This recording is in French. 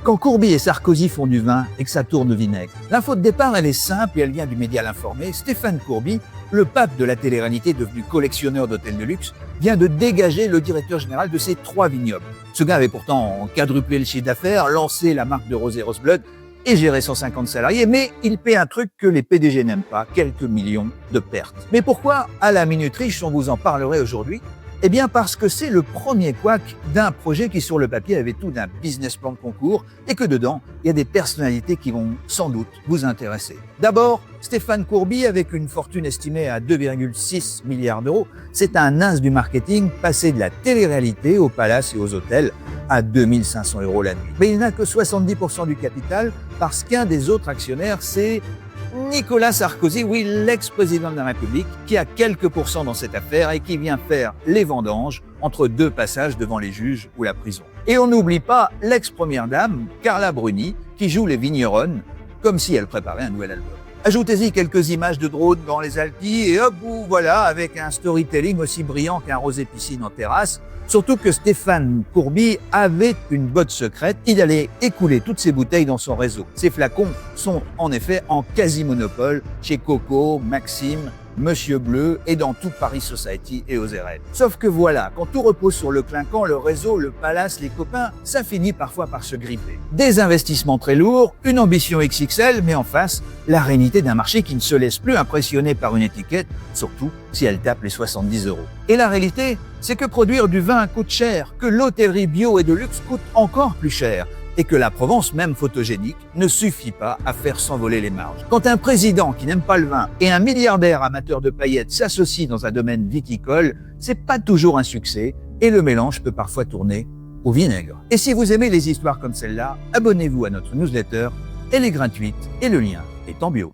Quand Courbet et Sarkozy font du vin et que ça tourne au vinaigre, l'info de départ, elle est simple et elle vient du média L'Informé. Stéphane Courbet, le pape de la télé-réalité devenu collectionneur d'hôtels de luxe, vient de dégager le directeur général de ses 3 vignobles. Ce gars avait pourtant quadruplé le chiffre d'affaires, lancé la marque de rosé Roseblood et géré 150 salariés, mais il paie un truc que les PDG n'aiment pas, quelques millions de pertes. Mais pourquoi à la Minute Riche, on vous en parlerait aujourd'hui? Eh bien parce que c'est le premier couac d'un projet qui sur le papier avait tout d'un business plan de concours et que dedans, il y a des personnalités qui vont sans doute vous intéresser. D'abord, Stéphane Courbet, avec une fortune estimée à 2,6 milliards d'euros, c'est un as du marketing passé de la télé-réalité aux palaces et aux hôtels à 2500 € la nuit. Mais il n'a que 70% du capital parce qu'un des autres actionnaires, c'est Nicolas Sarkozy, oui, l'ex-président de la République, qui a quelques pourcents dans cette affaire et qui vient faire les vendanges entre 2 passages devant les juges ou la prison. Et on n'oublie pas l'ex-première dame, Carla Bruni, qui joue les vigneronnes comme si elle préparait un nouvel album. Ajoutez-y quelques images de drones dans les Alpes et hop, vous voilà avec un storytelling aussi brillant qu'un rosé piscine en terrasse. Surtout que Stéphane Courbet avait une botte secrète, il allait écouler toutes ses bouteilles dans son réseau. Ces flacons sont en effet en quasi-monopole chez Coco, Maxime, Monsieur Bleu et dans tout Paris Society et aux RL. Sauf que voilà, quand tout repose sur le clinquant, le réseau, le palace, les copains, ça finit parfois par se gripper. Des investissements très lourds, une ambition XXL, mais en face, la réalité d'un marché qui ne se laisse plus impressionner par une étiquette, surtout si elle tape les 70 €. Et la réalité, c'est que produire du vin coûte cher, que l'hôtellerie bio et de luxe coûte encore plus cher, et que la Provence, même photogénique, ne suffit pas à faire s'envoler les marges. Quand un président qui n'aime pas le vin et un milliardaire amateur de paillettes s'associent dans un domaine viticole, c'est pas toujours un succès, et le mélange peut parfois tourner au vinaigre. Et si vous aimez les histoires comme celle-là, abonnez-vous à notre newsletter, elle est gratuite et le lien est en bio.